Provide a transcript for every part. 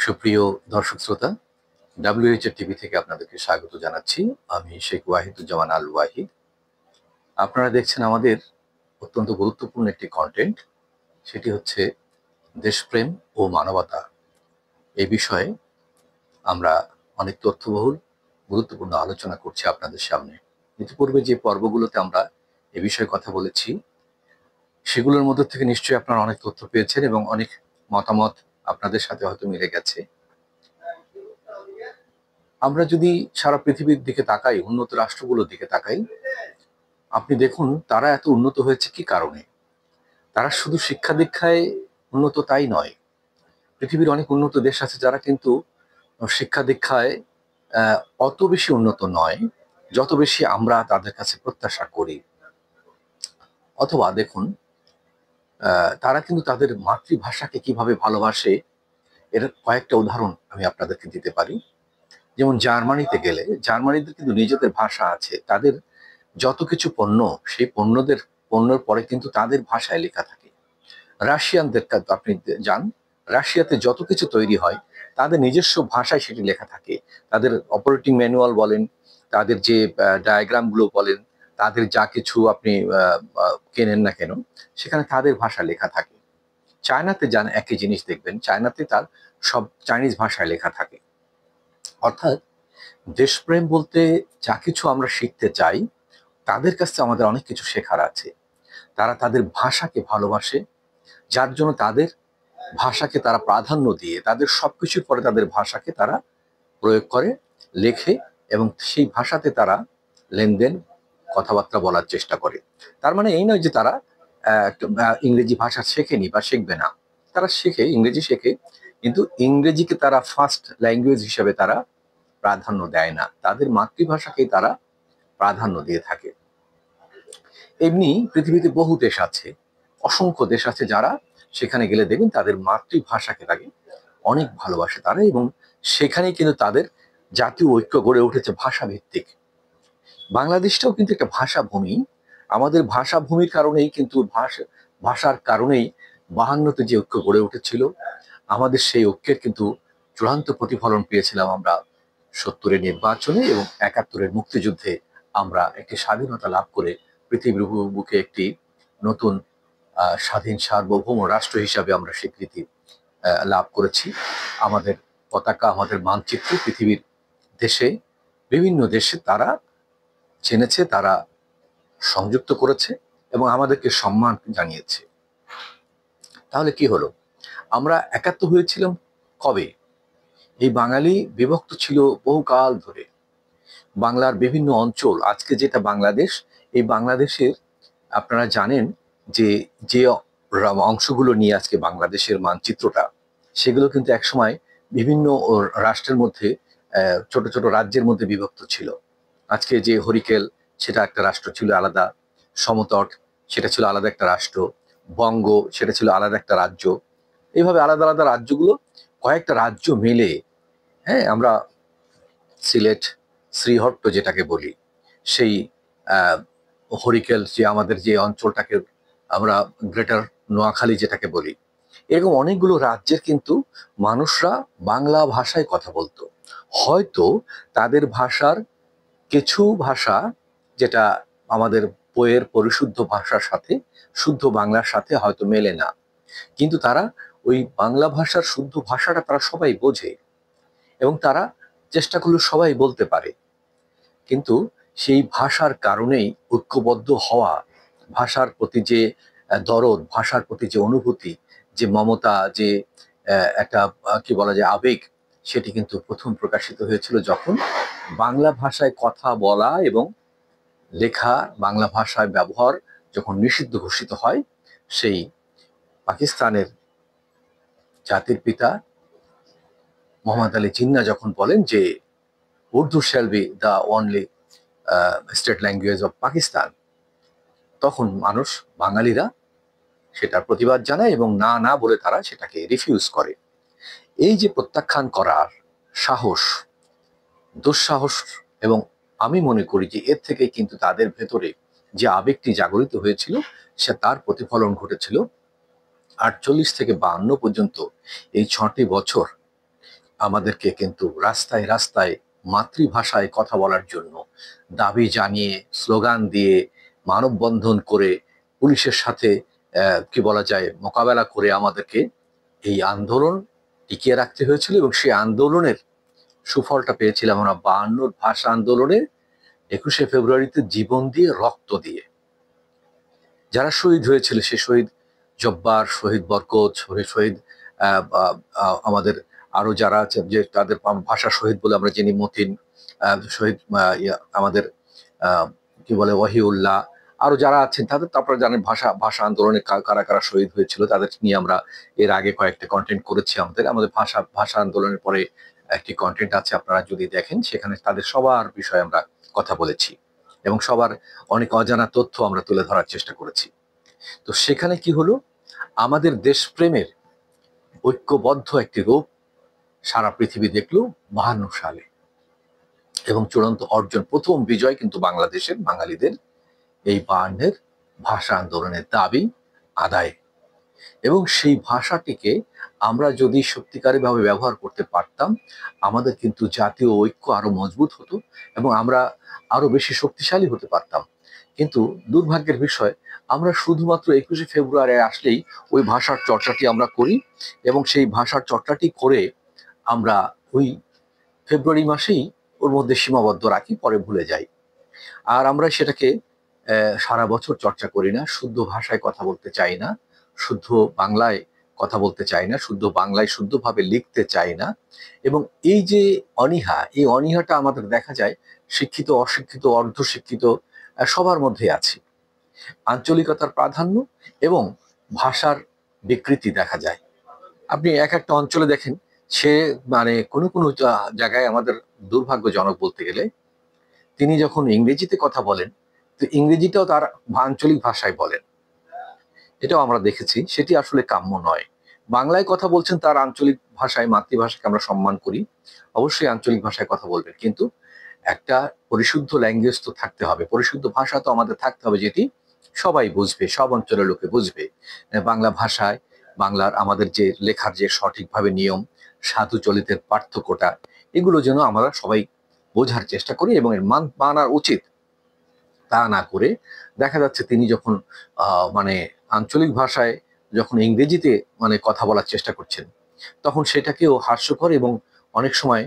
সুপ্রিয় দর্শক শ্রোতা, WHR টিভি থেকে আপনাদেরকে স্বাগত জানাচ্ছি। আমি শেখ ওয়াহিদুজ্জামান আল ওয়াহিদ। আপনারা দেখছেন আমাদের অত্যন্ত গুরুত্বপূর্ণ একটি কন্টেন্ট, সেটি হচ্ছে দেশপ্রেম ও মানবতা। এই বিষয়ে আমরা অনেক তথ্যবহুল গুরুত্বপূর্ণ আলোচনা করছি আপনাদের সামনে। ইতিপূর্বে যে পর্বগুলোতে আমরা এ বিষয়ে কথা বলেছি, সেগুলোর মধ্যে থেকে নিশ্চয়ই আপনারা অনেক তথ্য পেয়েছেন এবং অনেক মতামত আপনাদের সাথে হয়তো মিলে গেছে। আমরা যদি সারা পৃথিবীর দিকে তাকাই, উন্নত রাষ্ট্রগুলোর দিকে তাকাই, আপনি দেখুন তারা এত উন্নত হয়েছে কি কারণে। তারা শুধু শিক্ষা দীক্ষায় উন্নত তাই নয়, পৃথিবীর অনেক উন্নত দেশ আছে যারা কিন্তু শিক্ষা দীক্ষায় অত বেশি উন্নত নয় যত বেশি আমরা তাদের কাছে প্রত্যাশা করি। অথবা দেখুন, তারা কিন্তু তাদের মাতৃভাষাকে কিভাবে ভালোবাসে, এর কয়েকটা উদাহরণ আমি আপনাদেরকে দিতে পারি। যেমন জার্মানিতে গেলে, জার্মানিদের কিন্তু নিজেদের ভাষা আছে, তাদের যত কিছু পণ্য, সেই পণ্যের পরে কিন্তু তাদের ভাষায় লেখা থাকে। রাশিয়ানদের আপনি যান, রাশিয়াতে যত কিছু তৈরি হয় তাদের নিজস্ব ভাষায় সেটি লেখা থাকে। তাদের অপারেটিং ম্যানুয়াল বলেন, তাদের যে ডায়াগ্রামগুলো বলেন, তাদের যা কিছু আপনি কেনেন না কেন, সেখানে তাদের ভাষা লেখা থাকে। চায়নাতে যান, একই জিনিস দেখবেন, চায়নাতে তার সব চাইনিজ ভাষায় লেখা থাকে। অর্থাৎ দেশপ্রেম বলতে যা কিছু আমরা শিখতে চাই, তাদের কাছে আমাদের অনেক কিছু শেখার আছে। তারা তাদের ভাষাকে ভালোবাসে, যার জন্য তাদের ভাষাকে তারা প্রাধান্য দিয়ে তাদের সবকিছুর পরে তাদের ভাষাকে তারা প্রয়োগ করে, লেখে এবং সেই ভাষাতে তারা লেনদেন, কথাবার্তা বলার চেষ্টা করে। তার মানে এই নয় যে তারা ইংরেজি ভাষা শেখেনি বা শিখবে না। তারা শেখে, ইংরেজি শেখে, কিন্তু ইংরেজিকে তারা ফার্স্ট ল্যাঙ্গুয়েজ হিসেবে তারা প্রাধান্য দেয় না, তাদের মাতৃভাষাকেই তারা প্রাধান্য দিয়ে থাকে। এমনি পৃথিবীতে বহু দেশ আছে, অসংখ্য দেশ আছে যারা সেখানে গেলে দেখবেন তাদের মাতৃভাষাকে তাকে অনেক ভালোবাসে তারা, এবং সেখানেই কিন্তু তাদের জাতীয় ঐক্য গড়ে উঠেছে ভাষা ভিত্তিক। বাংলাদেশটাও কিন্তু একটা ভাষা ভূমি। আমাদের ভাষা ভূমির কারণেই কিন্তু ভাষার কারণেই 52তে যে ঐক্য গড়ে উঠেছিল, আমাদের সেই ঐক্যের কিন্তু চূড়ান্ত প্রতিফলন পেয়েছিলাম আমরা 70-এর নির্বাচনে এবং 71-এর মুক্তিযুদ্ধে। আমরা একটি স্বাধীনতা লাভ করে পৃথিবীর বুকে একটি নতুন স্বাধীন সার্বভৌম রাষ্ট্র হিসাবে আমরা স্বীকৃতি লাভ করেছি। আমাদের পতাকা, আমাদের মানচিত্র পৃথিবীর দেশে, বিভিন্ন দেশে তারা জেনেছে, তারা সংযুক্ত করেছে এবং আমাদেরকে সম্মান জানিয়েছে। তাহলে কি হলো? আমরা একাত্ম হয়েছিলাম কবে? এই বাঙালি বিভক্ত ছিল বহুকাল ধরে। বাংলার বিভিন্ন অঞ্চল, আজকে যেটা বাংলাদেশ, এই বাংলাদেশের আপনারা জানেন যে যে অংশগুলো নিয়ে আজকে বাংলাদেশের মানচিত্রটা, সেগুলো কিন্তু একসময় বিভিন্ন রাষ্ট্রের মধ্যে, ছোট ছোট রাজ্যের মধ্যে বিভক্ত ছিল। আজকে যে হরিকেল, সেটা একটা রাষ্ট্র ছিল আলাদা, সমতট সেটা ছিল আলাদা একটা রাষ্ট্র, বঙ্গ সেটা ছিল আলাদা একটা রাজ্য। এইভাবে আলাদা আলাদা রাজ্যগুলো, কয়েকটা রাজ্য মিলে, হ্যাঁ, আমরা সিলেট, শ্রীহট্ট যেটাকে বলি, সেই হরিকেল, যে আমাদের যে অঞ্চলটাকে আমরা গ্রেটার নোয়াখালী যেটাকে বলি, এরকম অনেকগুলো রাজ্যের কিন্তু মানুষরা বাংলা ভাষায় কথা বলতো। হয়তো তাদের ভাষার কিছু ভাষা, যেটা আমাদের বইয়ের পরিশুদ্ধ ভাষার সাথে, শুদ্ধ বাংলার সাথে হয়তো মেলে না, কিন্তু তারা ওই বাংলা ভাষার শুদ্ধ ভাষাটা তারা সবাই বোঝে এবং তারা চেষ্টা করলে সবাই বলতে পারে। কিন্তু সেই ভাষার কারণেই ঐক্যবদ্ধ হওয়া, ভাষার প্রতি যে দরদ, ভাষার প্রতি যে অনুভূতি, যে মমতা, যে একটা কি বলা যায় আবেগ, সেটি কিন্তু প্রথম প্রকাশিত হয়েছিল যখন বাংলা ভাষায় কথা বলা এবং লেখা, বাংলা ভাষায় ব্যবহার যখন নিষিদ্ধ ঘোষিত হয়। সেই পাকিস্তানের জাতির পিতা মোহাম্মদ আলী জিন্না যখন বলেন যে Urdu shall be the only state language of Pakistan, তখন মানুষ, বাঙালিরা সেটার প্রতিবাদ জানায় এবং না না বলে তারা সেটাকে রিফিউজ করে। এই যে প্রত্যাখ্যান করার সাহস, দুঃসাহস, এবং আমি মনে করি যে এর থেকে কিন্তু তাদের ভেতরে যে আবেগটি জাগরিত হয়েছিল, সে তার প্রতিফলন ঘটেছিল 48 থেকে 52 পর্যন্ত, এই 6টি বছর আমাদেরকে কিন্তু রাস্তায় রাস্তায় মাতৃভাষায় কথা বলার জন্য দাবি জানিয়ে, স্লোগান দিয়ে, মানববন্ধন করে, পুলিশের সাথে কি বলা যায় মোকাবেলা করে আমাদেরকে এই আন্দোলন টিকিয়ে রাখতে হয়েছিল। এবং সেই আন্দোলনের সুফলটা পেয়েছিলাম আমরা 52 ভাষা আন্দোলনে 21শে ফেব্রুয়ারিতে জীবন দিয়ে, রক্ত দিয়ে। যারা শহীদ হয়েছিল, সে শহীদ জব্বার, শহীদ বরকত, শহীদ আমাদের আরো যারা আছে যে তাদের ভাষা শহীদ বলে আমরা যিনি মতিন, শহীদ আমাদের কি বলে ওয়াহিউল্লাহ, আরো যারা আছেন তাদের তো আপনারা জানেন ভাষা আন্দোলনে কারা কারা শহীদ হয়েছিল তাদের নিয়ে আমরা এর আগে কয়েকটা কন্টেন্ট করেছি। আমাদের ভাষা আন্দোলনের পরে একটি কন্টেন্ট আছে, আপনারা যদি দেখেন সেখানে তাদের সবার বিষয়ে আমরা কথা বলেছি এবং সবার অনেক অজানা তথ্য আমরা তুলে ধরার চেষ্টা করেছি। তো সেখানে কি হলো, আমাদের দেশপ্রেমের ঐক্যবদ্ধ একটি রূপ সারা পৃথিবী দেখলো 52 সালে। এবং চূড়ান্ত অর্জন, প্রথম বিজয় কিন্তু বাংলাদেশের বাঙালিদের এই 52 ভাষা আন্দোলনের দাবি আদায়। এবং সেই ভাষাটিকে আমরা যদি সত্যিকারীভাবে ব্যবহার করতে পারতাম, আমাদের কিন্তু জাতীয় ঐক্য আরো মজবুত হতো এবং আমরা আরো বেশি শক্তিশালী হতে পারতাম। কিন্তু দুর্ভাগ্যের বিষয়, আমরা শুধুমাত্র 21শে ফেব্রুয়ারি আসলেই ওই ভাষার চর্চাটি আমরা করি এবং সেই ভাষার চর্চাটি করে আমরা ওই ফেব্রুয়ারি মাসেই ওর মধ্যে সীমাবদ্ধ রাখি, পরে ভুলে যাই। আর আমরা সেটাকে সারা বছর চর্চা করি না, শুদ্ধ ভাষায় কথা বলতে চাই না, শুদ্ধ বাংলায় কথা বলতে চাই না, শুদ্ধ বাংলায় শুদ্ধভাবে লিখতে চাই না। এবং এই যে অনীহা, এই অনীহাটা আমাদের দেখা যায় শিক্ষিত, অশিক্ষিত, অর্ধশিক্ষিত সবার মধ্যে আছে। আঞ্চলিকতার প্রাধান্য এবং ভাষার বিকৃতি দেখা যায়। আপনি এক একটা অঞ্চলে দেখেন, সে মানে কোনো কোনো জায়গায় আমাদের দুর্ভাগ্যজনক বলতে গেলে, তিনি যখন ইংরেজিতে কথা বলেন, তো ইংরেজিটাও তার আঞ্চলিক ভাষায় বলেন। এটাও আমরা দেখেছি, সেটি আসলে কাম্য নয়। বাংলায় কথা বলছেন, তার আঞ্চলিক ভাষায়, মাতৃভাষাকে আমরা সম্মান করি, অবশ্যই আঞ্চলিক ভাষায় কথা বলবেন, কিন্তু একটা পরিশুদ্ধ ল্যাঙ্গুয়েজ তো থাকতে হবে, পরিশুদ্ধ ভাষা তো আমাদের থাকতে হবে, যেটি সবাই বুঝবে, সব অঞ্চলের লোকে বুঝবে। বাংলা ভাষায় বাংলার আমাদের যে লেখার যে সঠিকভাবে নিয়ম, সাধু চলিতের পার্থক্যটা, এগুলো যেন আমরা সবাই বোঝার চেষ্টা করি এবং এর মানার উচিত। তা না করে দেখা যাচ্ছে তিনি যখন মানে আঞ্চলিক ভাষায় যখন ইংরেজিতে মানে কথা বলার চেষ্টা করছেন, তখন সেটাকেও হাস্যকর এবং অনেক সময়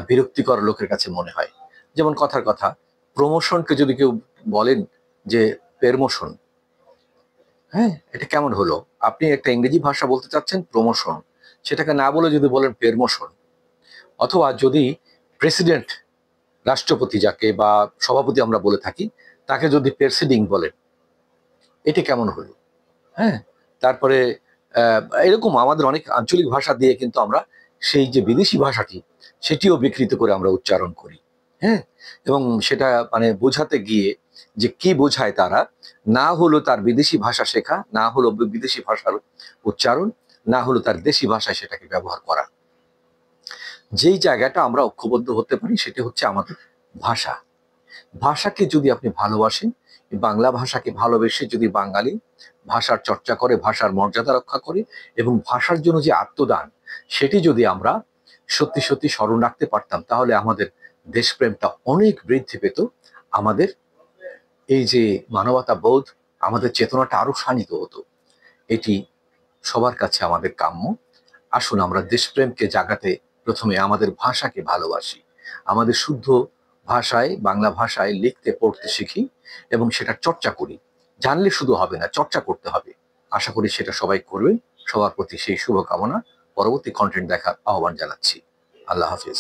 বিরক্তিকর লোকের কাছে মনে হয়। যেমন কথার কথা, প্রমোশনকে যদি কেউ বলেন যে পেরমোশন, হ্যাঁ, এটা কেমন হলো? আপনি একটা ইংরেজি ভাষা বলতে চাচ্ছেন প্রমোশন, সেটাকে না বলে যদি বলেন পেরমোশন। অথবা যদি প্রেসিডেন্ট, রাষ্ট্রপতি যাকে বা সভাপতি আমরা বলে থাকি, তাকে যদি প্রেসিডিং বলেন, এটা কেমন হলো? হ্যাঁ, তারপরে এরকম আমাদের অনেক আঞ্চলিক ভাষা দিয়ে কিন্তু আমরা সেই যে বিদেশি ভাষাটি, সেটিও বিকৃত করে আমরা উচ্চারণ করি। হ্যাঁ, এবং সেটা মানে বোঝাতে গিয়ে যে কি বোঝায় তারা, না হলো তার বিদেশি ভাষা শেখা, না হলো বিদেশি ভাষার উচ্চারণ, না হলো তার দেশি ভাষায় সেটাকে ব্যবহার করা। যেই জায়গাটা আমরা ঐক্যবদ্ধ হতে পারি সেটা হচ্ছে আমাদের ভাষা। ভাষাকে যদি আপনি ভালোবাসেন, বাংলা ভাষাকে ভালোবেসে যদি বাঙালি ভাষার চর্চা করে, ভাষার মর্যাদা রক্ষা করে এবং ভাষার জন্য যে আত্মদান, সেটি যদি আমরা সত্যি সত্যি স্মরণ রাখতে পারতাম, তাহলে আমাদের দেশপ্রেমটা অনেক বৃদ্ধি পেত। আমাদের এই যে মানবতা বোধ, আমাদের চেতনাটা আরো শানিত হতো। এটি সবার কাছে আমাদের কাম্য। আসুন আমরা দেশপ্রেমকে জাগাতে প্রথমে আমাদের ভাষাকে ভালোবাসি, আমাদের শুদ্ধ ভাষায়, বাংলা ভাষায় লিখতে পড়তে শিখি এবং সেটা চর্চা করি। জানলে শুধু হবে না, চর্চা করতে হবে। আশা করি সেটা সবাই করবেন। সবার প্রতি সেই শুভকামনা। পরবর্তী কন্টেন্ট দেখার আহ্বান জানাচ্ছি। আল্লাহ হাফিজ।